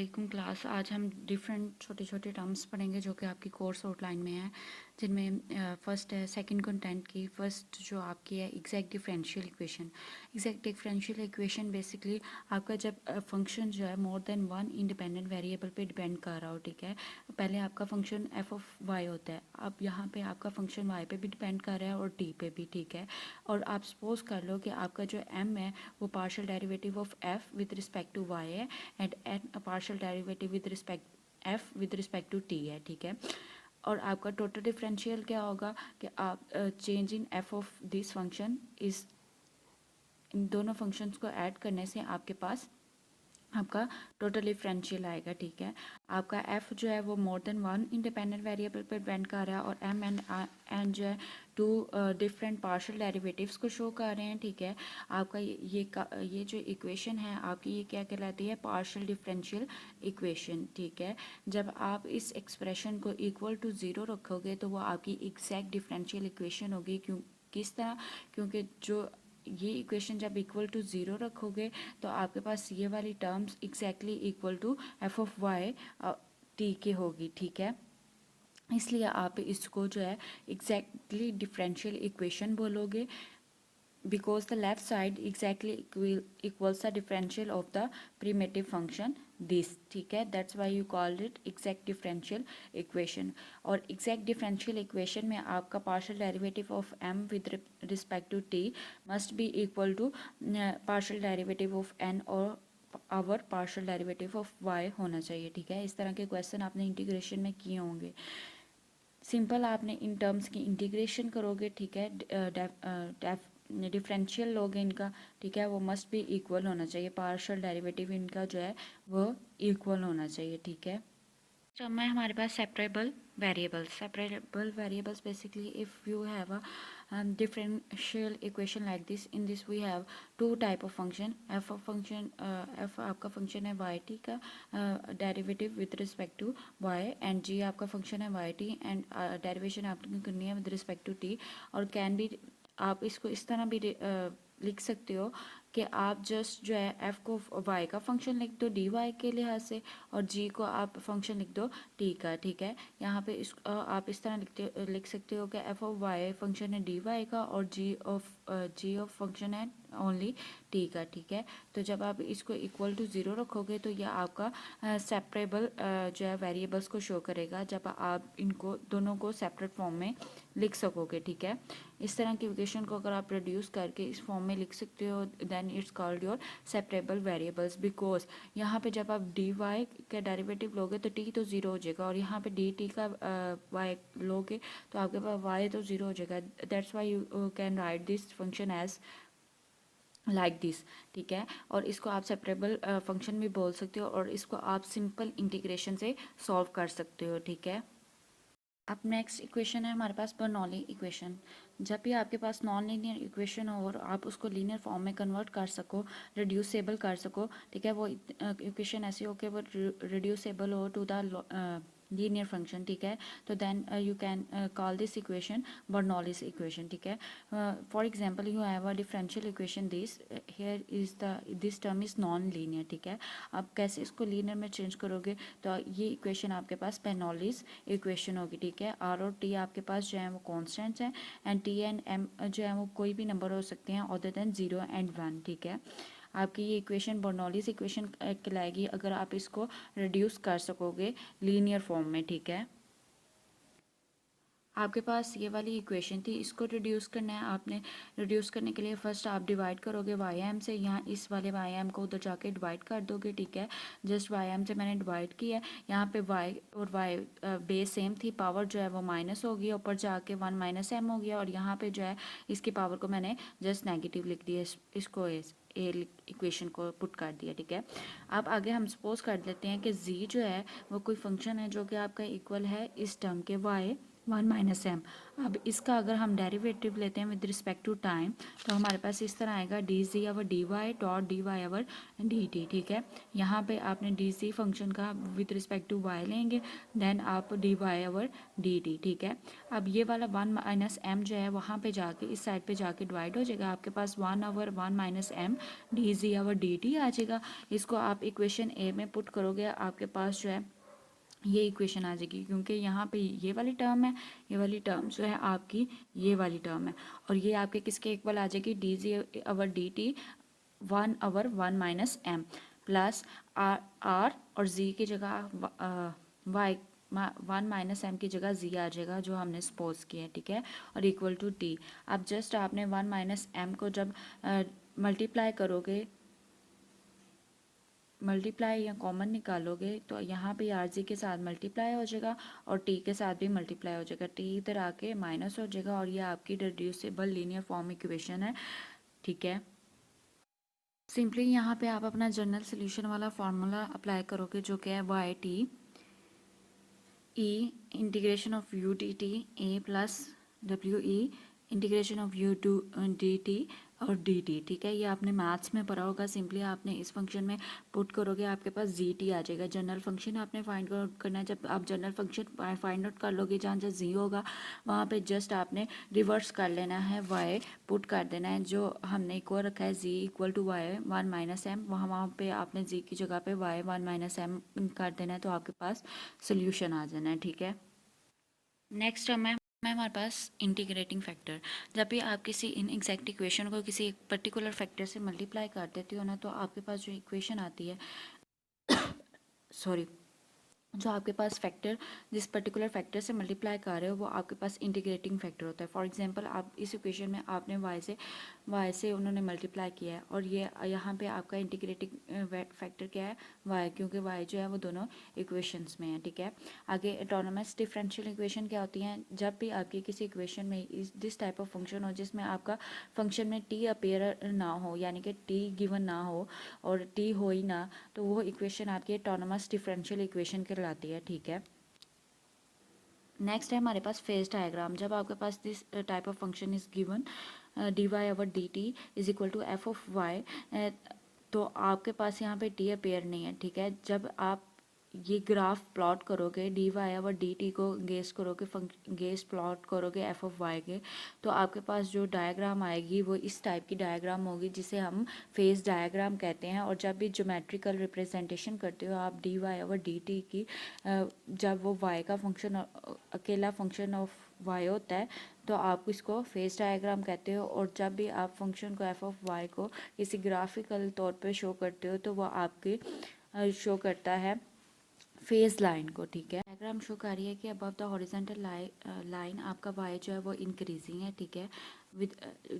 वालेकुम क्लास। आज हम डिफरेंट छोटे छोटे टर्म्स पढ़ेंगे जो कि आपकी कोर्स आउटलाइन में है, जिनमें फर्स्ट है सेकंड कंटेंट की। फर्स्ट जो आपकी है exact differential equation. Exact differential equation basically आपका जब फंक्शन जो है more than one independent variable पे डिपेंड कर रहा हो, ठीक है। पहले आपका फंक्शन एफ ऑफ वाई होता है, अब यहाँ पे आपका फंक्शन वाई पे भी डिपेंड कर रहा है और टी पे भी, ठीक है। और आप सपोज कर लो कि आपका जो एम है वो partial derivative of F with respect to Y है and N partial derivative with respect F with respect to T है, ठीक है। और आपका टोटल डिफरेंशियल क्या होगा कि आप change in F of this function is, इन दोनों फंक्शंस को ऐड करने से आपके पास आपका टोटल डिफरेंशियल आएगा, ठीक है। आपका एफ जो है वो more than one independent variable पर डिपेंड कर रहा है और एम एंड जो है टू डिफरेंट पार्शियल डेरिवेटिव्स को शो कर रहे हैं, ठीक है। आपका ये जो इक्वेशन है आपकी ये क्या कहलाती है, पार्शियल डिफरेंशियल इक्वेशन, ठीक है। जब आप इस एक्सप्रेशन को इक्वल टू ज़ीरो रखोगे तो वो आपकी एग्जैक्ट डिफरेंशियल इक्वेशन होगी। क्यों, किस तरह, क्योंकि जो ये इक्वेशन जब इक्वल टू ज़ीरो रखोगे तो आपके पास ये वाली terms exactly equal to F of Y T के होगी, ठीक है। इसलिए आप इसको जो है एग्जैक्टली डिफरेंशियल इक्वेशन बोलोगे, because the left side exactly equals the differential of the primitive function this, ठीक है। that's why you called it exact differential equation। और exact differential equation में आपका partial derivative of m with respect to t must be equal to partial derivative of n और our partial derivative of y होना चाहिए, ठीक है। इस तरह के क्वेश्चन आपने इंटीग्रेशन में किए होंगे। सिंपल आपने इन टर्म्स की इंटीग्रेशन करोगे, ठीक है। डिफरेंशियल लोगे इनका, ठीक है, वो मस्ट भी इक्वल होना चाहिए। पार्शियल डेरिवेटिव इनका जो है वो इक्वल होना चाहिए, ठीक है। तो मैं हमारे पास separable variables basically if you have a differential equation like this, in this we have two type of function. F आपका फंक्शन है वाई टी का derivative with respect to Y, and G आपका फंक्शन है Y T and derivation आपको करनी है with respect to T. और can भी आप इसको इस तरह भी लिख सकते हो कि आप जस्ट जो है एफ को वाई का फंक्शन लिख दो डी वाई के लिहाज से और जी को आप फंक्शन लिख दो टी का, ठीक है। यहाँ पे आप इस तरह लिख सकते हो कि एफ ऑफ वाई फंक्शन है डी वाई का और जी ऑफ फंक्शन है ओनली टी का, ठीक है। तो जब आप इसको इक्वल टू ज़ीरो रखोगे तो यह आपका सेपरेबल जो है वेरिएबल्स को शो करेगा जब आप इनको दोनों को सेपरेट फॉर्म में लिख सकोगे, ठीक है। इस तरह की इक्वेशन को अगर आप रिड्यूस करके इस फॉर्म में लिख सकते हो then it's called your separable variables, because यहाँ पे जब आप डी वाई का डेरिवेटिव लोगे तो टी तो ज़ीरो हो जाएगा और यहाँ पे डी टी का वाई लोगे तो आपके पास वाई तो ज़ीरो हो जाएगा। That's why you can write this function as like this, ठीक है। और इसको आप सेपरेबल फंक्शन भी बोल सकते हो और इसको आप सिंपल इंटीग्रेशन से सॉल्व कर सकते हो, ठीक है। अब नेक्स्ट इक्वेशन है हमारे पास बर्नौली इक्वेशन। जब भी आपके पास नॉन लीनियर इक्वेशन हो और आप उसको लीनियर फॉर्म में कन्वर्ट कर सको, रिड्यूसेबल कर सको, ठीक है, वो इक्वेशन ऐसी हो कि वो रिड्यूसेबल हो टू द लीनियर फंक्शन, ठीक है। तो then you can call this equation Bernoulli's equation, ठीक है। For example you have a differential equation this, here is the this term is non linear, ठीक है। आप कैसे इसको लीनियर में चेंज करोगे तो ये इक्वेशन आपके पास बर्नौलीज इक्वेशन होगी, ठीक है। आर और टी आपके पास जो है वो कॉन्स्टेंट्स हैं एंड टी एंड एम जो है वो कोई भी नंबर हो सकते हैं अदर देन 0 एंड 1, ठीक है। आपकी ये इक्वेशन बर्नौलीज इक्वेशन कहलाएगी अगर आप इसको रिड्यूस कर सकोगे लीनियर फॉर्म में, ठीक है। आपके पास ये वाली इक्वेशन थी, इसको रिड्यूस करना है आपने। रिड्यूस करने के लिए फर्स्ट आप डिवाइड करोगे वाई एम से, यहाँ इस वाले वाई एम को उधर जाके डिवाइड कर दोगे, ठीक है। जस्ट वाई एम से मैंने डिवाइड किया है, यहाँ पे वाई और वाई बेस सेम थी, पावर जो है वो माइनस हो गई, ऊपर जाके 1 माइनस एम हो गया और यहाँ पे जो है इसकी पावर को मैंने जस्ट नेगेटिव लिख दिया, इसको इक्वेशन को पुट कर दिया, ठीक है। अब आगे हम सपोज कर लेते हैं कि जी जो है वो कोई फंक्शन है जो कि आपका इक्वल है इस टर्म के वाई वन माइनस एम। अब इसका अगर हम डेरिवेटिव लेते हैं विद रिस्पेक्ट टू टाइम, तो हमारे पास इस तरह आएगा D G over D Y dot D Y over D T. ठीक है, यहाँ पे आपने डी सी फंक्शन का विद रिस्पेक्ट टू वाई लेंगे, देन आप D Y over D T. ठीक है, अब ये वाला वन माइनस एम जो है वहाँ पे जाके इस साइड पे जाके डिवाइड हो जाएगा, आपके पास one over one minus M D G over D T आ जाएगा। इसको आप इक्वेशन ए में पुट करोगे, आपके पास जो है ये इक्वेशन आ जाएगी, क्योंकि यहाँ पे ये वाली टर्म है, ये वाली टर्म जो है आपकी ये वाली टर्म है, और ये आपके किसके इक्वल आ जाएगी, D G over D T one over one minus M plus R R और जी की जगह वाई वन माइनस एम की जगह जी आ जाएगा जो हमने सपोज किया है। ठीक है, और इक्वल टू टी। अब जस्ट आपने वन माइनस एम को जब मल्टीप्लाई करोगे, मल्टीप्लाई या कॉमन निकालोगे, तो यहाँ पे आर जी के साथ मल्टीप्लाई हो जाएगा और टी के साथ भी मल्टीप्लाई हो जाएगा, टी इधर आके माइनस हो जाएगा, और ये आपकी रिड्यूसिबल लीनियर फॉर्म इक्वेशन है। ठीक है, सिंपली यहाँ पे आप अपना जनरल सोल्यूशन वाला फार्मूला अप्लाई करोगे, जो कि है Y T E integration of U D T A plus W E integration of U two D T और डी टी। ठीक है, ये आपने मैथ्स में पढ़ा होगा। सिंपली आपने इस फंक्शन में पुट करोगे, आपके पास जी टी आ जाएगा। जनरल फंक्शन आपने फाइंड आउट करना है। जब आप जनरल फंक्शन फाइंड आउट कर लोगे, जहाँ जहाँ जी होगा वहाँ पे जस्ट आपने रिवर्स कर लेना है, वाई पुट कर देना है, जो हमने इक्वल रखा है G equal to Y one minus M, वहाँ पे आपने जी की जगह पे वाई वन माइनस एम कर देना है, तो आपके पास सोल्यूशन आ जाना है। ठीक है, नेक्स्ट है हमारे पास इंटीग्रेटिंग फैक्टर। जब भी आप किसी इन एग्जैक्ट इक्वेशन को किसी एक पर्टिकुलर फैक्टर से मल्टीप्लाई कर देते हो ना, तो आपके पास जो इक्वेशन आती है सॉरी, जो आपके पास फैक्टर जिस पर्टिकुलर फैक्टर से मल्टीप्लाई कर रहे हो, वो आपके पास इंटीग्रेटिंग फैक्टर होता है। फॉर एग्जांपल, आप इस इक्वेशन में आपने y से उन्होंने मल्टीप्लाई किया है, और ये यहाँ पे आपका इंटीग्रेटिंग फैक्टर क्या है, y, क्योंकि y जो है वो दोनों इक्वेशंस में है। ठीक है, आगे ऑटोनोमस डिफरेंशियल इक्वेशन क्या होती हैं, जब भी आपकी किसी इक्वेशन में दिस टाइप ऑफ फंक्शन हो जिसमें आपका फंक्शन में t अपेयर ना हो, यानी कि t गिवन ना हो और t हो ही ना, तो वो इक्वेशन आपकी ऑटोनोमस डिफरेंशियल इक्वेशन कहलाती है। ठीक है, नेक्स्ट है हमारे पास फेज डायग्राम। जब आपके पास this type of function is given D Y over D T is equal to F of Y, तो आपके पास यहाँ पे टी अपेयर नहीं है। ठीक है, जब आप ये ग्राफ प्लॉट करोगे, डी वाई और डी टी को गेस करोगे, गेस प्लॉट करोगे एफ ऑफ वाई के, तो आपके पास जो डायग्राम आएगी वो इस टाइप की डायग्राम होगी, जिसे हम फेज डायग्राम कहते हैं। और जब भी ज्योमेट्रिकल रिप्रेजेंटेशन करते हो आप डी वाई और डी टी की, जब वो वाई का फंक्शन अकेला फंक्शन ऑफ वाई होता है, तो आप इसको फेज डायग्राम कहते हो। और जब भी आप फंक्शन को एफ ऑफ वाई को किसी ग्राफिकल तौर पे शो करते हो, तो वह आपके शो करता है फेज लाइन को। ठीक है, डायग्राम शो कर रही है कि अबव द हॉरिजॉन्टल लाइन आपका वाई जो है वो इंक्रीजिंग है। ठीक है, विद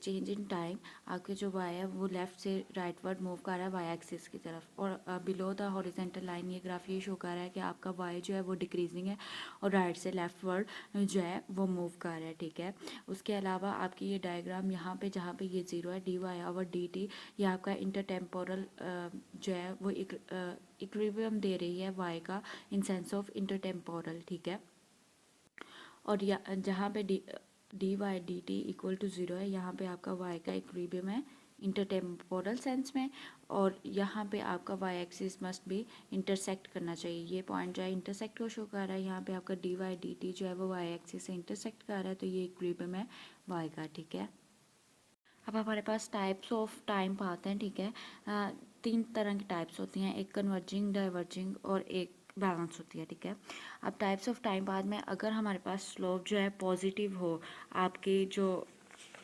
चेंज इन टाइम आपके जो वाई है वो लेफ्ट से राइट वर्ड मूव कर रहा है वाई एक्सिस की तरफ, और बिलो द हॉरिजॉन्टल लाइन ये ग्राफ ये शो कर रहा है कि आपका वाई जो है वो डिक्रीजिंग है और राइट से लेफ्ट वर्ड जो है वो मूव कर रहा है। ठीक है, उसके अलावा आपकी ये डायग्राम यहाँ पे जहाँ पे ये जीरो है, डी वाई और डी टी, ये आपका इंटरटेम्पोरल जो है वो इक्विलिब्रियम दे रही है वाई का इन सेंस ऑफ इंटरटेम्पोरल। ठीक है, और जहाँ पे D Y D T equal to zero है, यहाँ पे आपका वाई का इक्विलिब्रियम है इंटरटेम्पोरल सेंस में, और यहाँ पे आपका वाई एक्सिस मस्ट भी इंटरसेक्ट करना चाहिए। ये पॉइंट जो है इंटरसेक्ट को शो कर रहा है, यहाँ पे आपका डी वाई डी टी जो है वो वाई एक्सिस से इंटरसेक्ट कर रहा है, तो ये इक्विलिब्रियम है वाई का। ठीक है, अब हमारे पास टाइप्स ऑफ टाइम पाथ हैं। ठीक है, तीन तरह की टाइप्स होती हैं, एक कन्वर्जिंग, डाइवर्जिंग और एक बैलेंस होती है। ठीक है, अब टाइप्स ऑफ टाइम पाथ में अगर हमारे पास स्लोप जो है पॉजिटिव हो, आपकी जो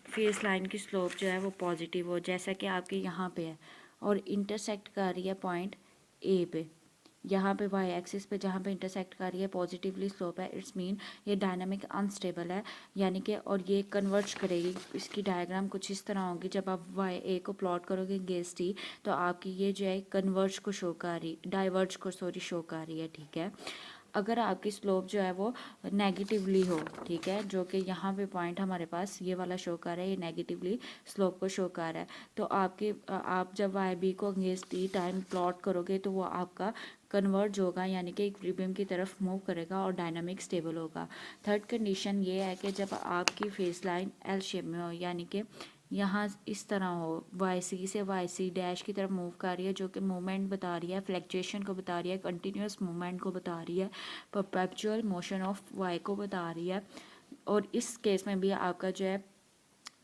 फेस लाइन की स्लोप जो है वो पॉजिटिव हो, जैसा कि आपके यहाँ पे है, और इंटरसेक्ट कर रही है पॉइंट ए पे, यहाँ पे वाई एक्सिस पे जहाँ पे इंटरसेक्ट कर रही है पॉजिटिवली स्लोप है, इट्स मीन ये डायनामिक अनस्टेबल है, यानी कि, और ये कन्वर्ज करेगी। इसकी डायग्राम कुछ इस तरह होगी, जब आप वाई ए को प्लॉट करोगे गेस टी, तो आपकी ये जो है कन्वर्ज को शो कर रही, डाइवर्ज को सॉरी शो कर रही है। ठीक है, अगर आपकी स्लोप जो है वो नेगेटिवली हो, ठीक है, जो कि यहाँ पे पॉइंट हमारे पास ये वाला शो कर रहा है, ये नेगेटिवली स्लोप को शो कर रहा है, तो आप जब वाई बी को अगेंस्ट टी टाइम प्लॉट करोगे, तो वो आपका कन्वर्ज होगा, यानी कि इक्विलिब्रियम की तरफ मूव करेगा और डायनामिक स्टेबल होगा। थर्ड कंडीशन ये है कि जब आपकी फेस लाइन एल शेप में हो, यानी कि यहाँ इस तरह हो, वाई सी से वाई सी डैश की तरफ मूव कर रही है, जो कि मूवमेंट बता रही है, फ्लैक्चुएशन को बता रही है, कंटिन्यूस मूवमेंट को बता रही है, परपेचुअल मोशन ऑफ वाई को बता रही है। और इस केस में भी आपका जो है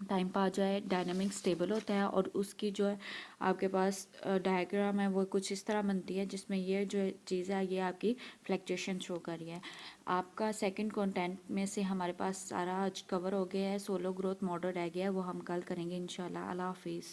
टाइम पा जो है डायनामिक स्टेबल होता है, और उसकी जो है आपके पास डायग्राम है वो कुछ इस तरह बनती है, जिसमें ये जो चीज़ है ये आपकी फ्लैक्चुएशन शो कर रही है। आपका सेकंड कंटेंट में से हमारे पास सारा आज कवर हो गया है। सोलो ग्रोथ मॉडल रह गया है, वो हम कल करेंगे इंशाल्लाह। अल्लाह हाफिज़।